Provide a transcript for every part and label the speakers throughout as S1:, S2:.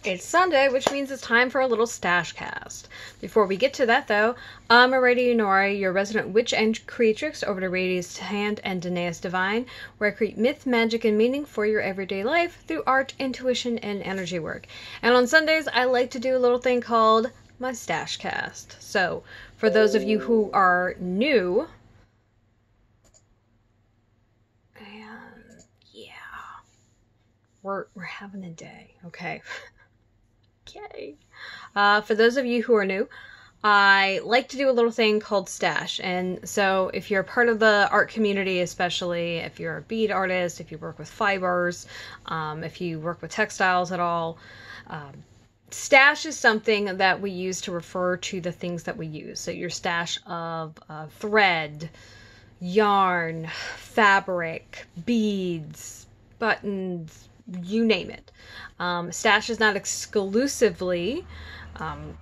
S1: It's Sunday, which means it's time for a little Stashcast. Before we get to that, though, I'm Aradia Nori, your resident witch and creatrix over to Radia's Hand and Danae's Divine, where I create myth, magic, and meaning for your everyday life through art, intuition, and energy work. And on Sundays, I like to do a little thing called my Stashcast. So, for those of you who are new, and yeah, we're having a day, okay? Okay. For those of you who are new, I like to do a little thing called Stash. And so if you're part of the art community, especially if you're a bead artist, if you work with fibers, if you work with textiles at all, stash is something that we use to refer to the things that we use. So your stash of thread, yarn, fabric, beads, buttons, you name it. Stash is not exclusively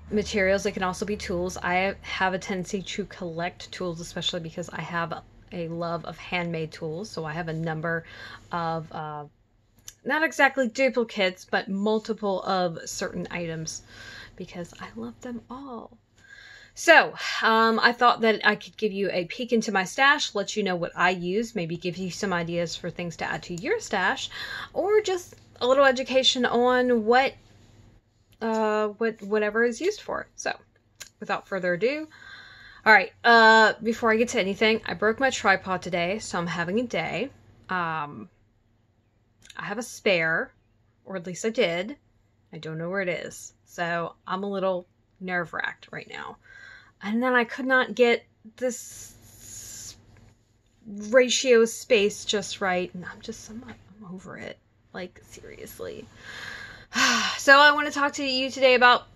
S1: materials. It can also be tools. I have a tendency to collect tools, especially because I have a love of handmade tools. So I have a number of, not exactly duplicates, but multiple of certain items because I love them all. So, I thought that I could give you a peek into my stash, let you know what I use, maybe give you some ideas for things to add to your stash, or just a little education on whatever is used for. So, without further ado, all right, before I get to anything, I broke my tripod today, so I'm having a day. I have a spare, or at least I did. I don't know where it is, so I'm a little nerve-wracked right now. And then I could not get this ratio space just right. And I'm over it. Like, seriously. So I want to talk to you today about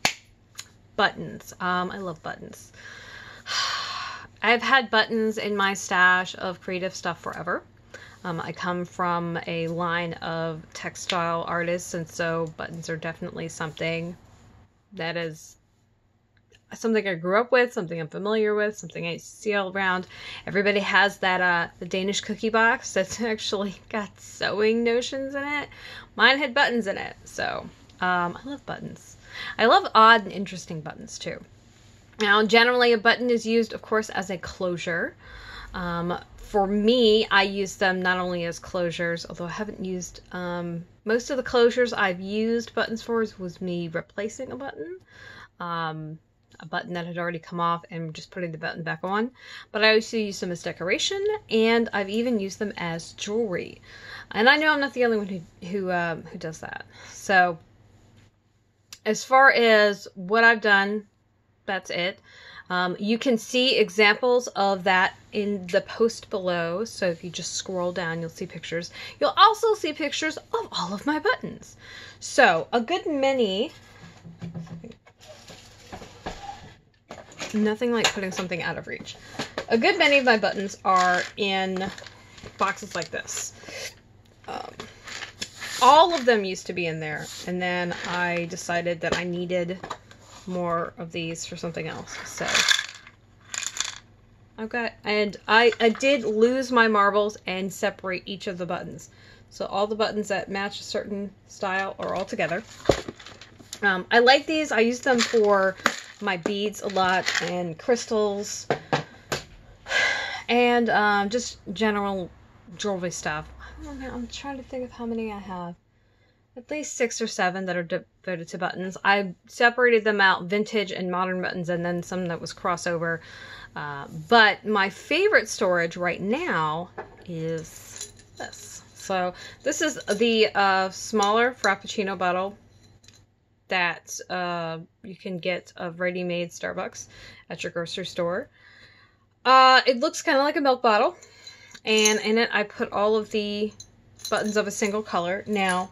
S1: buttons. I love buttons. I've had buttons in my stash of creative stuff forever. I come from a line of textile artists, and so buttons are definitely something that is something I grew up with, something I'm familiar with, something I see all around. Everybody has that, the Danish cookie box that's actually got sewing notions in it. Mine had buttons in it, so I love buttons. I love odd and interesting buttons, too. Now, generally, a button is used, of course, as a closure. For me, I use them not only as closures, although I haven't used, most of the closures I've used buttons for was me replacing a button. A button that had already come off and just putting the button back on. But I also use them as decoration, and I've even used them as jewelry. And I know I'm not the only one who does that. So, as far as what I've done, that's it. You can see examples of that in the post below. So if you just scroll down, you'll see pictures. You'll also see pictures of all of my buttons. So a good many, nothing like putting something out of reach. A good many of my buttons are in boxes like this. All of them used to be in there, and then I decided that I needed more of these for something else. So I've got, and I did lose my marbles and separate each of the buttons. So all the buttons that match a certain style are all together. I like these. I use them for my beads a lot, and crystals, and just general jewelry stuff. I don't know, I'm trying to think of how many I have. At least 6 or 7 that are devoted to buttons. I separated them out, vintage and modern buttons, and then some that was crossover. But my favorite storage right now is this. So this is the smaller Frappuccino bottle that you can get of ready-made Starbucks at your grocery store. It looks kind of like a milk bottle, and in it I put all of the buttons of a single color. Now,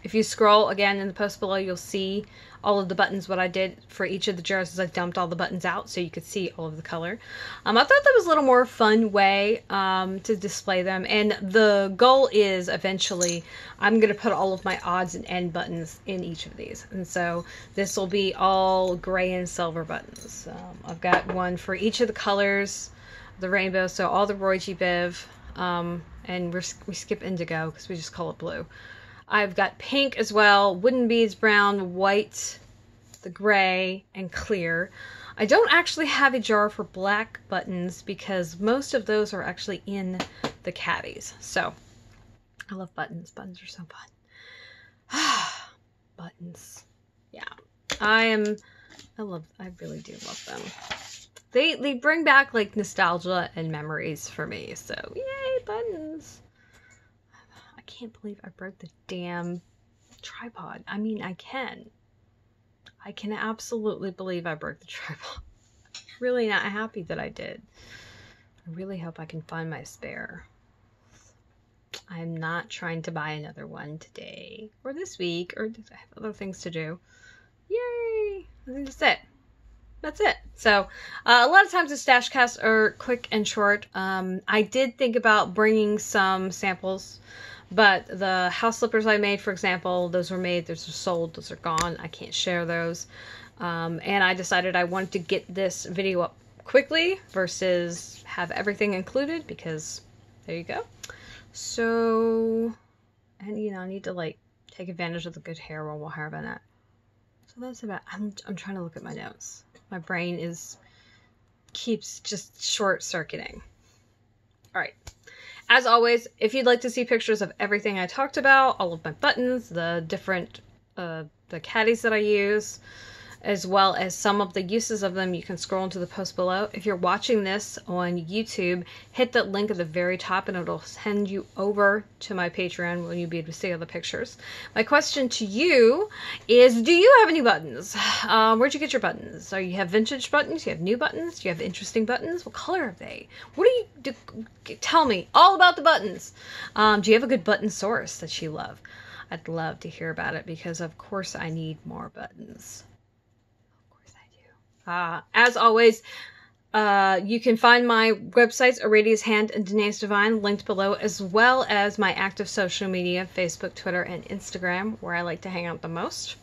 S1: if you scroll again in the post below, you'll see all of the buttons. What I did for each of the jars is I dumped all the buttons out so you could see all of the color. I thought that was a little more fun way to display them, and the goal is eventually I'm going to put all of my odds and end buttons in each of these, and so this will be all gray and silver buttons. I've got one for each of the colors, the rainbow, so all the Roy G. Biv, and we skip indigo because we just call it blue. I've got pink as well, wooden beads, brown, white, the gray, and clear. I don't actually have a jar for black buttons because most of those are actually in the caddies. So, I love buttons. Buttons are so fun. Buttons. Yeah. I really do love them. They bring back like nostalgia and memories for me. So, yay, buttons. I can't believe I broke the damn tripod. I mean, I can absolutely believe I broke the tripod. Really not happy that I did. I really hope I can find my spare. I'm not trying to buy another one today or this week, or I have other things to do. Yay! I think that's it. That's it. So, a lot of times the Stashcasts are quick and short. I did think about bringing some samples, but the house slippers I made, for example, those were made, those are sold, those are gone. I can't share those. And I decided I wanted to get this video up quickly versus have everything included, because there you go. So, and you know, I need to like take advantage of the good hair while we're having it. So that's about, I'm trying to look at my notes. My brain keeps just short circuiting. All right. As always, if you'd like to see pictures of everything I talked about, all of my buttons, the different, the caddies that I use, as well as some of the uses of them, you can scroll into the post below. If you're watching this on YouTube, hit that link at the very top and it'll send you over to my Patreon where you'll be able to see all the pictures. My question to you is, do you have any buttons? Where'd you get your buttons? Do you have vintage buttons? Do you have new buttons? Do you have interesting buttons? What color are they? What do you do? Tell me all about the buttons. Do you have a good button source that you love? I'd love to hear about it because of course I need more buttons. As always, you can find my websites, Aradia's Hand and Danae's Divine, linked below, as well as my active social media, Facebook, Twitter, and Instagram, where I like to hang out the most.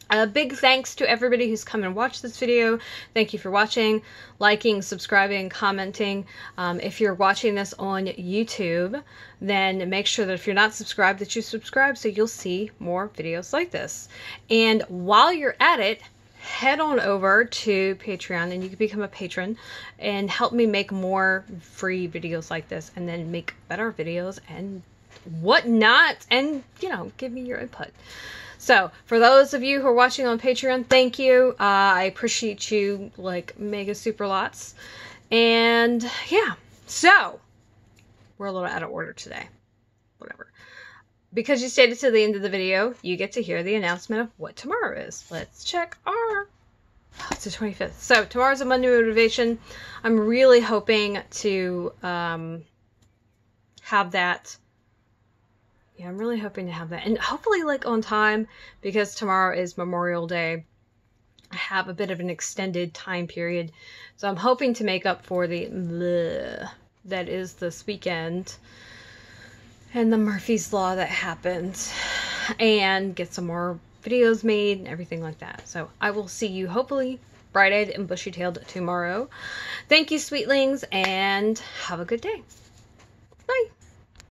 S1: A big thanks to everybody who's come and watched this video. Thank you for watching, liking, subscribing, commenting. If you're watching this on YouTube, then make sure that if you're not subscribed, that you subscribe so you'll see more videos like this. And while you're at it, head on over to Patreon and you can become a patron and help me make more free videos like this, and then make better videos and whatnot, and you know, give me your input. So for those of you who are watching on Patreon, thank you. I appreciate you like mega super lots. And yeah, so we're a little out of order today. Whatever. Because you stayed to the end of the video, you get to hear the announcement of what tomorrow is. Let's check our... Oh, it's the 25th. So tomorrow's a Monday motivation. I'm really hoping to have that. Yeah, I'm really hoping to have that. And hopefully like on time, because tomorrow is Memorial Day. I have a bit of an extended time period. So I'm hoping to make up for the bleh that is this weekend. And the Murphy's Law that happened, and get some more videos made and everything like that. So I will see you hopefully bright-eyed and bushy-tailed tomorrow. Thank you, sweetlings, and have a good day.